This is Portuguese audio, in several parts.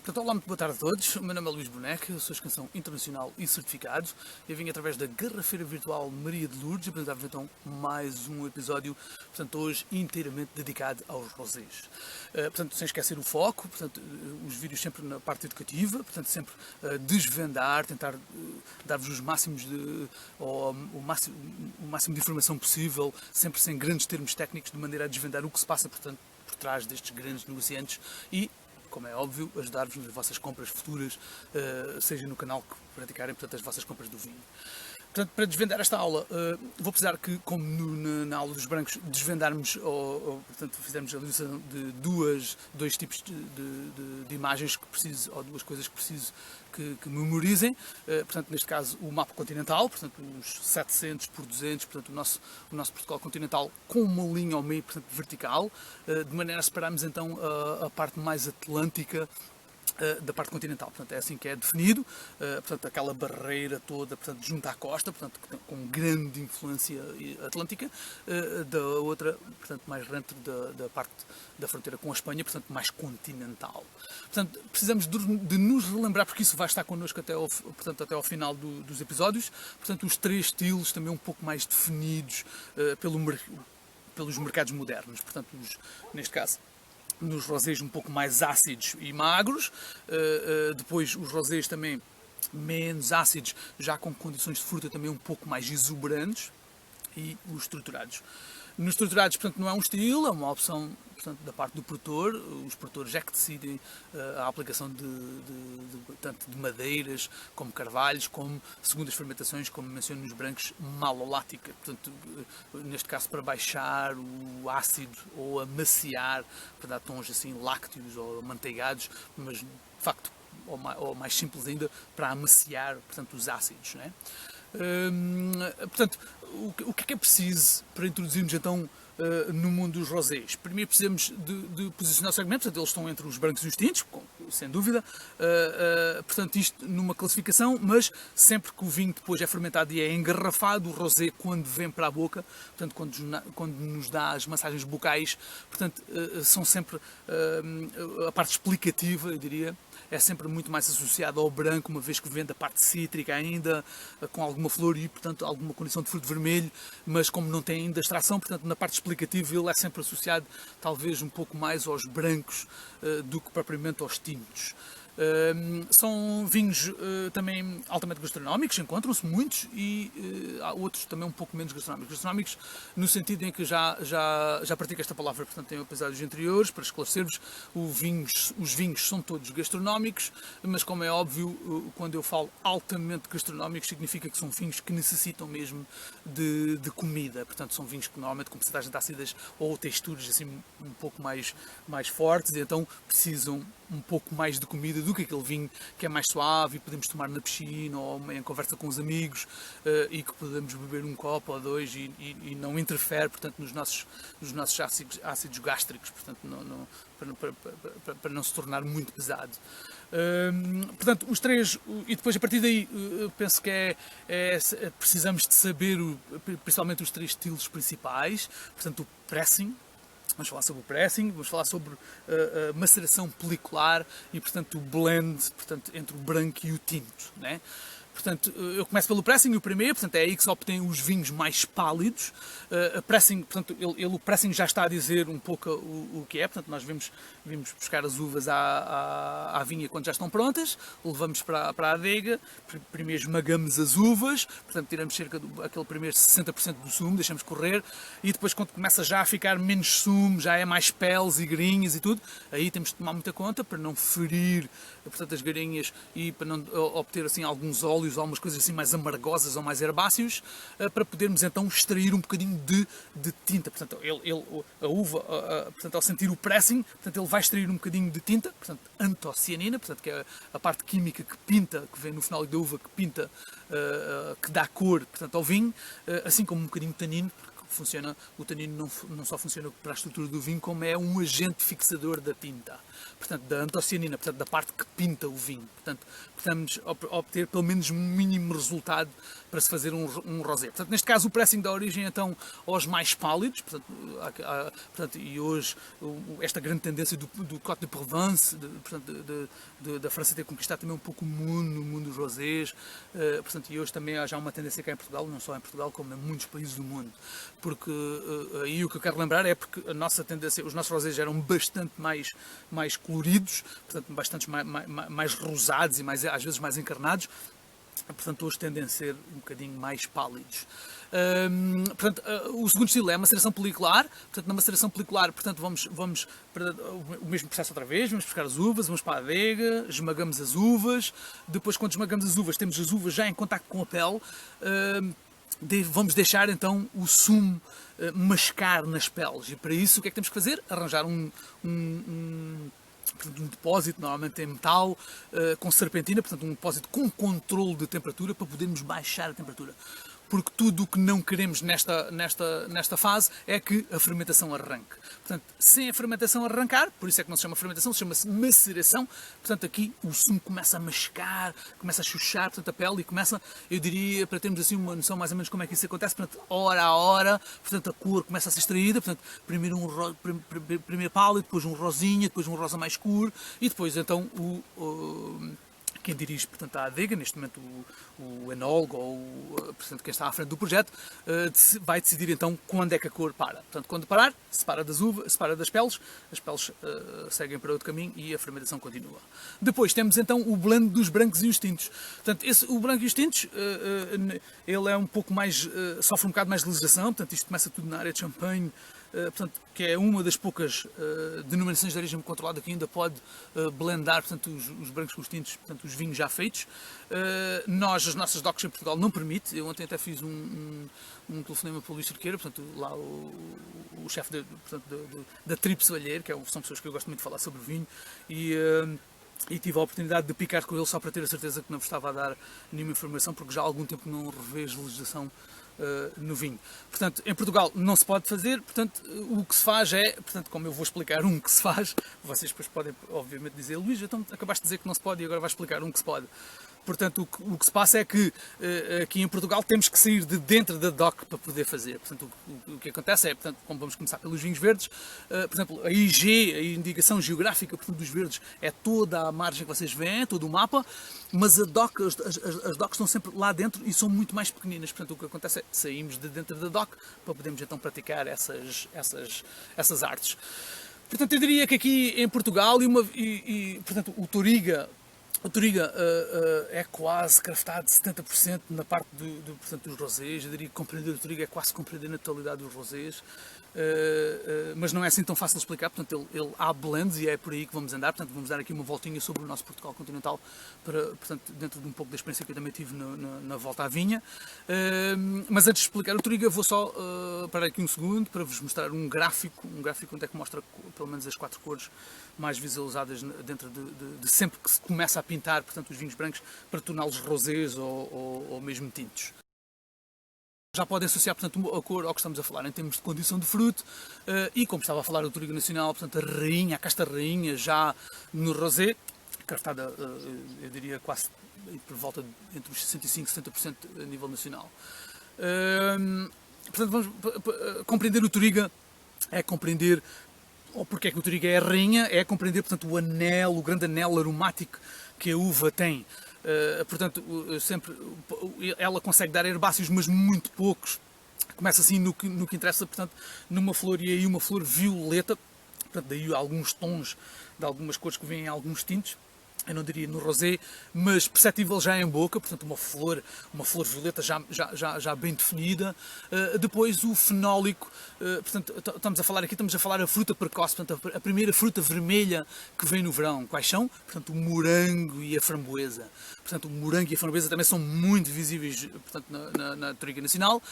Portanto, olá, muito boa tarde a todos. O meu nome é Luís Boneca, eu sou escansão internacional e certificado. Eu vim através da Garrafeira Virtual Maria de Lourdes apresentar-vos então mais um episódio, portanto, hoje inteiramente dedicado aos rosés. Portanto, sem esquecer o foco, portanto, os vídeos sempre na parte educativa, portanto, sempre desvendar, tentar dar-vos os máximos o máximo de informação possível, sempre sem grandes termos técnicos, de maneira a desvendar o que se passa, portanto, por trás destes grandes negociantes e, como é óbvio, ajudar-vos nas vossas compras futuras, seja no canal que praticarem, portanto, as vossas compras do vinho. Portanto, para desvendar esta aula, vou precisar que, como na aula dos brancos, desvendarmos, portanto, fizermos a lição de dois tipos de imagens que preciso, ou duas coisas que preciso que memorizem. Portanto, neste caso, o mapa continental, portanto, os 700 por 200, portanto, o nosso Portugal continental com uma linha ao meio, portanto, vertical, de maneira a separarmos, então, a parte mais atlântica da parte continental. Portanto, é assim que é definido, portanto, aquela barreira toda, portanto, junto à costa, portanto, com grande influência atlântica, da outra, portanto, mais dentro da parte da fronteira com a Espanha, portanto, mais continental. Portanto, precisamos de nos relembrar, porque isso vai estar connosco até ao final dos episódios, portanto, os três estilos também um pouco mais definidos pelos mercados modernos, portanto, neste caso, nos rosés um pouco mais ácidos e magros, depois os rosés também menos ácidos, já com condições de fruta também um pouco mais exuberantes, e os estruturados. Nos estruturados, portanto, não é um estilo, é uma opção, portanto, da parte do produtor. Os produtores é que decidem a aplicação tanto de madeiras, como carvalhos, como segundas fermentações, como menciono nos brancos, malolática. Portanto, neste caso, para baixar o ácido ou amaciar, para dar tons assim lácteos ou manteigados, mas, de facto, ou mais simples ainda, para amaciar, portanto, os ácidos, não é? Portanto, o que é preciso para introduzirmos então no mundo dos rosés? Primeiro precisamos de posicionar o segmento, portanto eles estão entre os brancos e os tintos, sem dúvida, portanto isto numa classificação, mas sempre que o vinho depois é fermentado e é engarrafado, o rosé quando vem para a boca, portanto quando nos dá as massagens bucais, portanto são sempre a parte explicativa, eu diria, é sempre muito mais associado ao branco, uma vez que vem da parte cítrica ainda, com alguma flor e, portanto, alguma condição de fruto vermelho, mas como não tem ainda extração, portanto, na parte explicativa ele é sempre associado, talvez, um pouco mais aos brancos do que propriamente aos tintos. São vinhos também altamente gastronómicos, encontram-se muitos, e há outros também um pouco menos gastronómicos. Gastronómicos no sentido em que já pratico esta palavra, portanto, em episódios anteriores, para esclarecer-vos, os vinhos são todos gastronómicos, mas como é óbvio, quando eu falo altamente gastronómicos, significa que são vinhos que necessitam mesmo de comida. Portanto, são vinhos que normalmente com porcentagens de ácidas ou texturas assim um pouco mais fortes, e então precisam um pouco mais de comida do que aquele vinho que é mais suave e podemos tomar na piscina ou em conversa com os amigos, e que podemos beber um copo ou dois e não interfere, portanto, nos nossos ácidos gástricos, portanto, para não se tornar muito pesado. Portanto, os três, e depois a partir daí penso que precisamos de saber principalmente os três estilos principais, portanto, o pressing. Vamos falar sobre o pressing, vamos falar sobre a maceração pelicular e, portanto, o blend, portanto, entre o branco e o tinto, né? Portanto, eu começo pelo pressing, o primeiro, portanto, é aí que se obtém os vinhos mais pálidos. A pressing, portanto, o pressing já está a dizer um pouco o que é, portanto, nós vimos buscar as uvas à vinha quando já estão prontas, levamos para a adega, primeiro esmagamos as uvas, portanto, tiramos cerca aquele primeiro 60% do sumo, deixamos correr, e depois quando começa já a ficar menos sumo, já é mais peles e garinhas e tudo, aí temos de tomar muita conta para não ferir, portanto, as garinhas e para não obter, assim, alguns óleos, algumas coisas assim mais amargosas ou mais herbáceos, para podermos então extrair um bocadinho de tinta. Portanto, a uva, portanto, ao sentir o pressing, portanto, ele vai extrair um bocadinho de tinta, portanto, antocianina, portanto, que é a parte química que pinta, que vem no final da uva, que pinta, que dá cor, portanto, ao vinho, assim como um bocadinho de tanino, o tanino não só funciona para a estrutura do vinho, como é um agente fixador da tinta, portanto, da antocianina, portanto, da parte que pinta o vinho. Portanto, podemos obter pelo menos um mínimo resultado para se fazer um rosé. Portanto, neste caso, o pressing dá origem então aos mais pálidos, portanto, e hoje esta grande tendência do Côte de Provence, da França ter conquistado também um pouco o mundo dos rosés, portanto, e hoje também há já uma tendência cá em Portugal, não só em Portugal, como em muitos países do mundo, porque aí o que eu quero lembrar é porque a nossa tendência, os nossos rosés eram bastante mais coloridos, portanto, bastante mais rosados e às vezes mais encarnados. Portanto, hoje tendem a ser um bocadinho mais pálidos. Portanto, o segundo estilo é a maceração pelicular. Portanto, na maceração pelicular, portanto, vamos para o mesmo processo outra vez, vamos buscar as uvas, vamos para a adega, esmagamos as uvas. Depois, quando esmagamos as uvas, temos as uvas já em contacto com a pele. Vamos deixar então o sumo mascar nas peles. E para isso, o que é que temos que fazer? Arranjar um depósito, normalmente em metal, com serpentina, portanto um depósito com controle de temperatura para podermos baixar a temperatura. Porque tudo o que não queremos nesta fase é que a fermentação arranque. Portanto, sem a fermentação arrancar, por isso é que não se chama fermentação, se chama-se maceração, portanto aqui o sumo começa a mascar, começa a chuchar, portanto, a pele e começa, eu diria, para termos assim uma noção mais ou menos como é que isso acontece, portanto, hora a hora, portanto a cor começa a ser extraída, portanto, primeiro primeiro pálido, depois um rosinha, depois um rosa mais escuro e depois então quem dirige, portanto, a adega, neste momento o enólogo ou portanto, quem está à frente do projeto, vai decidir então quando é que a cor para. Portanto, quando parar, separa das uvas, separa das peles, as peles seguem para outro caminho e a fermentação continua. Depois temos então o blend dos brancos e os tintos. Portanto, o branco e os tintos, ele é um pouco mais, sofre um bocado mais de legislação, portanto, isto começa tudo na área de champanhe, portanto, que é uma das poucas denominações de origem controlada que ainda pode blendar, portanto, os brancos com os tintos, portanto, os vinhos já feitos. As nossas DOCs em Portugal não permite. Eu ontem até fiz um telefonema para o Luís Cerqueira, portanto, lá o chefe da Trips Valheiro, que são pessoas que eu gosto muito de falar sobre vinho, e tive a oportunidade de picar com ele só para ter a certeza que não vos estava a dar nenhuma informação, porque já há algum tempo não revejo legislação no vinho. Portanto, em Portugal não se pode fazer, portanto, o que se faz é, portanto, como eu vou explicar um que se faz, vocês depois podem, obviamente, dizer, Luís, então acabaste de dizer que não se pode e agora vais explicar um que se pode. Portanto, o que se passa é que aqui em Portugal temos que sair de dentro da DOC para poder fazer. Portanto, o que acontece é, portanto, como vamos começar pelos vinhos verdes, por exemplo, a IG, a indicação geográfica, portanto, dos verdes, é toda a margem que vocês veem, todo o mapa, mas as DOCs estão sempre lá dentro e são muito mais pequeninas. Portanto, o que acontece é que saímos de dentro da DOC para podermos então praticar essas artes. Portanto, eu diria que aqui em Portugal, portanto, o Touriga é quase craftado 70% na parte portanto, dos rosés. Eu diria que compreender o Touriga é quase compreender na totalidade dos rosés. Mas não é assim tão fácil de explicar, portanto ele há blends e é por aí que vamos andar, portanto vamos dar aqui uma voltinha sobre o nosso Portugal continental, portanto, dentro de um pouco da experiência que eu também tive na volta à vinha. Mas antes de explicar o Touriga, vou só parar aqui um segundo para vos mostrar um gráfico onde é que mostra pelo menos as 4 cores mais visualizadas dentro de sempre que se começa a pintar, portanto, os vinhos brancos para torná-los rosés ou mesmo tintos. Já podem associar, portanto, a cor ao que estamos a falar em termos de condição de fruto e, como estava a falar, o Touriga Nacional, portanto, a casta rainha já no rosé, craftada, eu diria, quase por volta entre os 65% e 70% a nível nacional. Portanto, vamos compreender o Touriga, é compreender porque é que o Touriga é a rainha, é compreender, portanto, o grande anel aromático que a uva tem. Portanto, sempre ela consegue dar herbáceos, mas muito poucos. Começa assim no que interessa, portanto, numa flor, e aí uma flor violeta, portanto, daí alguns tons de algumas cores que vêm em alguns tintos. Eu não diria no rosé, mas perceptível já em boca, portanto uma flor violeta já bem definida. Depois o fenólico, portanto estamos a falar a fruta precoce, portanto a primeira fruta vermelha que vem no verão. Quais são? Portanto o morango e a framboesa. Portanto o morango e a framboesa também são muito visíveis, portanto, na Touriga Nacional.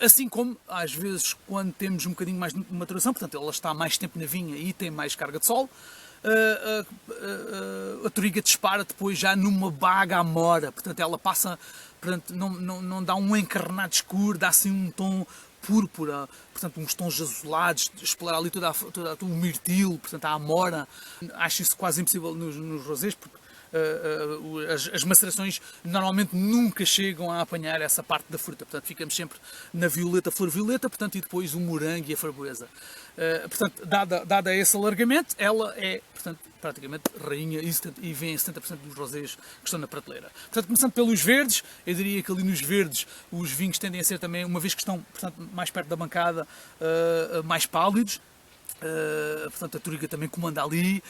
Assim como às vezes quando temos um bocadinho mais de maturação, portanto ela está mais tempo na vinha e tem mais carga de sol, a Touriga dispara depois já numa baga amora, portanto ela passa, portanto, não dá um encarnado escuro, dá assim um tom púrpura, portanto uns tons azulados, explorar ali toda o mirtilo, portanto a amora. Acho isso quase impossível nos rosés, porque as macerações normalmente nunca chegam a apanhar essa parte da fruta, portanto ficamos sempre na violeta, flor violeta, portanto, e depois o morango e a framboesa. Portanto, dada esse alargamento, ela é, portanto, praticamente rainha e vem em 70% dos rosés que estão na prateleira. Portanto, começando pelos verdes, eu diria que ali nos verdes os vinhos tendem a ser também, uma vez que estão, portanto, mais perto da bancada, mais pálidos. Portanto, a Touriga também comanda ali.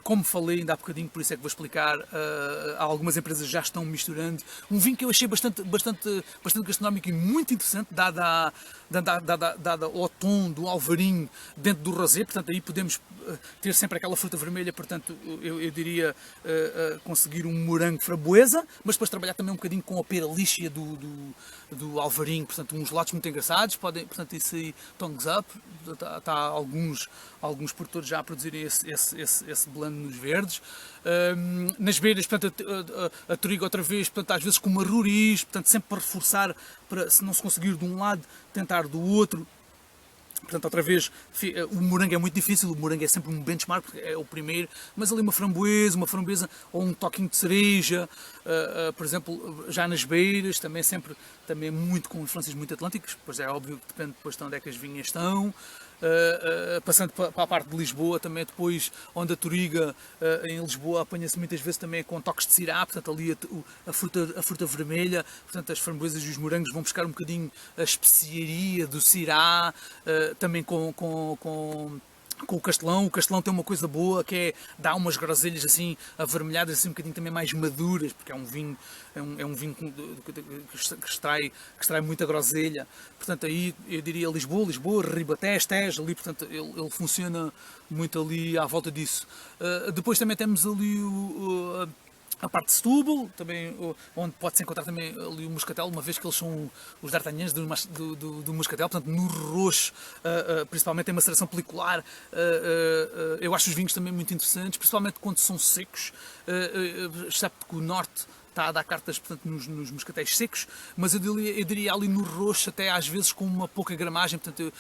Como falei ainda há bocadinho, por isso é que vou explicar, algumas empresas já estão misturando. Um vinho que eu achei bastante gastronómico e muito interessante, dada ao tom do alvarinho dentro do rosé. Portanto, aí podemos ter sempre aquela fruta vermelha. Portanto, eu diria conseguir um morango framboesa, mas depois trabalhar também um bocadinho com a pera lícia do alvarinho. Portanto, uns lados muito engraçados. Portanto, isso aí, tongues up. Está alguns produtores já a produzirem esse blend nos verdes. Nas beiras, portanto, a Touriga outra vez, portanto, às vezes com uma roriz, portanto, sempre para reforçar, para, se não se conseguir de um lado, tentar do outro. Portanto, outra vez, o morango é muito difícil, o morango é sempre um benchmark, porque é o primeiro, mas ali uma framboesa ou um toquinho de cereja, por exemplo, já nas beiras, também muito com influências muito atlânticas, pois é óbvio que depende depois de onde é que as vinhas estão. Passando para a parte de Lisboa, também depois, onde a Touriga em Lisboa apanha-se muitas vezes também com toques de cirá, portanto ali a fruta vermelha, portanto as framboesas e os morangos vão buscar um bocadinho a especiaria do cirá, também com o castelão. O castelão tem uma coisa boa que é dá umas groselhas assim avermelhadas, assim um bocadinho também mais maduras, porque é um vinho que extrai muita groselha. Portanto, aí eu diria Lisboa, Ribatejo, Tejo, ali, portanto, ele funciona muito ali à volta disso. Depois também temos ali a parte de Setúbal, também, onde pode-se encontrar também ali o moscatel, uma vez que eles são os d'Artagnans do moscatel, portanto no roxo, principalmente em maceração pelicular. Eu acho os vinhos também muito interessantes, principalmente quando são secos, excepto que o norte está a dar cartas, portanto, nos moscatéis secos, mas eu diria ali no roxo, até às vezes com uma pouca gramagem, portanto,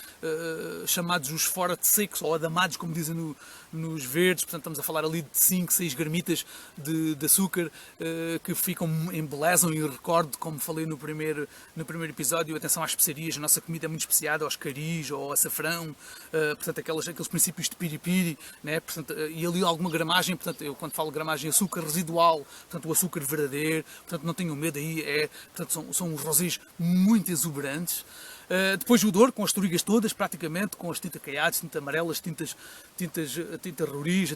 chamados os fora de secos, ou adamados, como dizem nos verdes, portanto, estamos a falar ali de 5, 6 gramitas de açúcar, que ficam, embelezam, e recordo, como falei no primeiro episódio, atenção às especiarias, a nossa comida é muito especiada, aos caris, ou ao açafrão, portanto, aqueles princípios de piripiri, né? Portanto, e ali alguma gramagem, portanto, eu quando falo gramagem, açúcar residual, portanto, o açúcar verdadeiro, portanto não tenham medo aí, portanto, são uns rosés muito exuberantes. Depois o Douro, com as Tourigas todas, praticamente, com as tintas caiadas, tintas amarelas, a tinta roriz,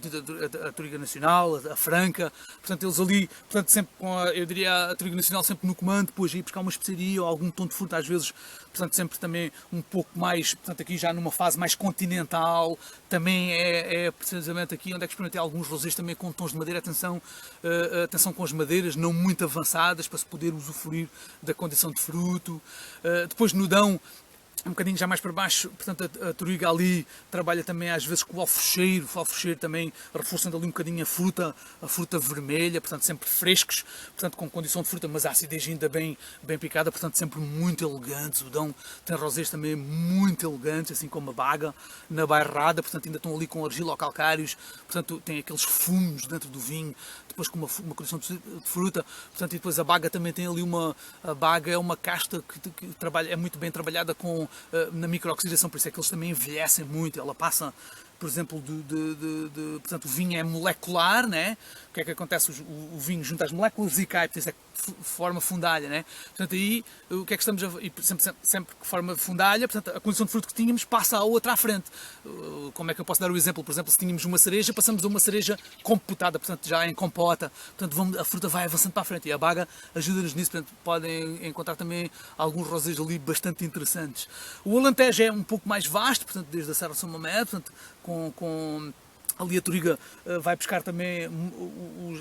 a Touriga Nacional, a Franca, portanto eles ali, portanto sempre eu diria a Touriga Nacional sempre no comando, depois ir buscar uma especiaria ou algum tom de fruta, às vezes, portanto sempre também um pouco mais, portanto aqui já numa fase mais continental, também é precisamente aqui onde é que experimentei alguns rosés também com tons de madeira, atenção com as madeiras, não muito avançadas, para se poder usufruir da condição de fruto. Depois no Dão, um bocadinho já mais para baixo, portanto a Touriga ali trabalha também às vezes com o alfrocheiro também reforçando ali um bocadinho a fruta vermelha, portanto sempre frescos, portanto com condição de fruta, mas a acidez ainda bem picada, portanto sempre muito elegantes. O Dão tem rosés também muito elegantes, assim como a Baga na Bairrada, portanto ainda estão ali com argila ou calcários, portanto tem aqueles fumos dentro do vinho, depois com uma condição de fruta, portanto, e depois a Baga também tem ali a Baga é uma casta que trabalha, é muito bem trabalhada na microoxidação, por isso é que eles também envelhecem muito. Ela passa, por exemplo, portanto, o vinho é molecular, né? O que é que acontece? O vinho junta as moléculas e cai, por isso é que forma fundalha, né? Portanto, aí, o que é que estamos sempre que forma fundalha, portanto, a condição de fruto que tínhamos passa a outra à frente. Como é que eu posso dar o exemplo? Por exemplo, se tínhamos uma cereja, passamos a uma cereja compotada, portanto, já em compota, portanto, a fruta vai avançando para a frente, e a Baga ajuda-nos nisso, portanto, podem encontrar também alguns rosés ali bastante interessantes. O Alentejo é um pouco mais vasto, portanto, desde a Serra de São Mamede, portanto, com Ali a Toriga vai buscar também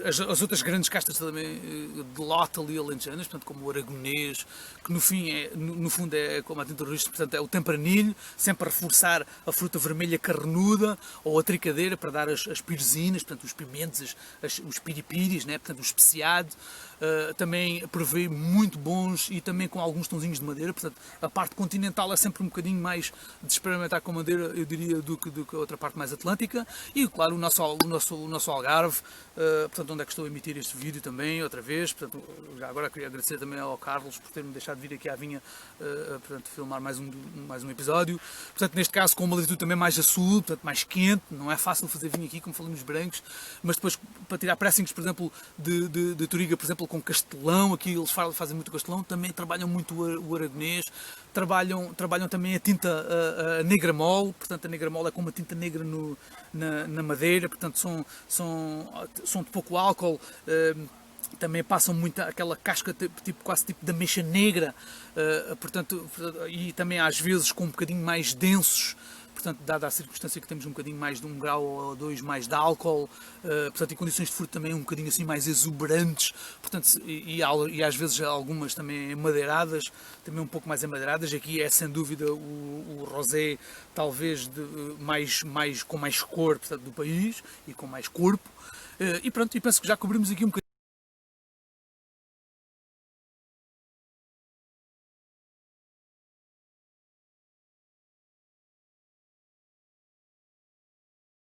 as outras grandes castas também de lote ali alentejanas, portanto, como o aragonês, que no fim no fundo é como a tinta rústica, portanto é o tempranilho, sempre a reforçar a fruta vermelha carnuda, ou a tricadeira para dar as piresinas, portanto os pimentos, os piripiris, né? Portanto o especiado. Também prevê muito bons e também com alguns tonzinhos de madeira, portanto a parte continental é sempre um bocadinho mais de experimentar com madeira, eu diria, do que a outra parte mais atlântica. E claro, o nosso Algarve, portanto, onde é que estou a emitir este vídeo também, outra vez. Portanto, já agora queria agradecer também ao Carlos por ter-me deixado vir aqui à vinha, portanto, filmar mais um episódio. Portanto, neste caso com uma latitude também mais a sul, portanto, mais quente, não é fácil fazer vinho aqui, como falamos brancos, mas depois para tirar pressings, por exemplo, de Toriga, por exemplo, com castelão, aqui eles fazem muito castelão, também trabalham muito o aragonês, trabalham também a tinta a negra mole, portanto a negra mole é como uma tinta negra na madeira, portanto são de pouco álcool, também passam muito aquela casca quase tipo de ameixa negra, portanto, e também às vezes com um bocadinho mais densos, portanto, dada a circunstância que temos um bocadinho mais de 1 grau ou 2 mais de álcool, portanto, em condições de fruto também um bocadinho assim mais exuberantes, portanto, e às vezes algumas também amadeiradas, também um pouco mais amadeiradas. Aqui é sem dúvida o rosé talvez com mais cor, portanto, do país e com mais corpo. E pronto, e penso que já cobrimos aqui um bocadinho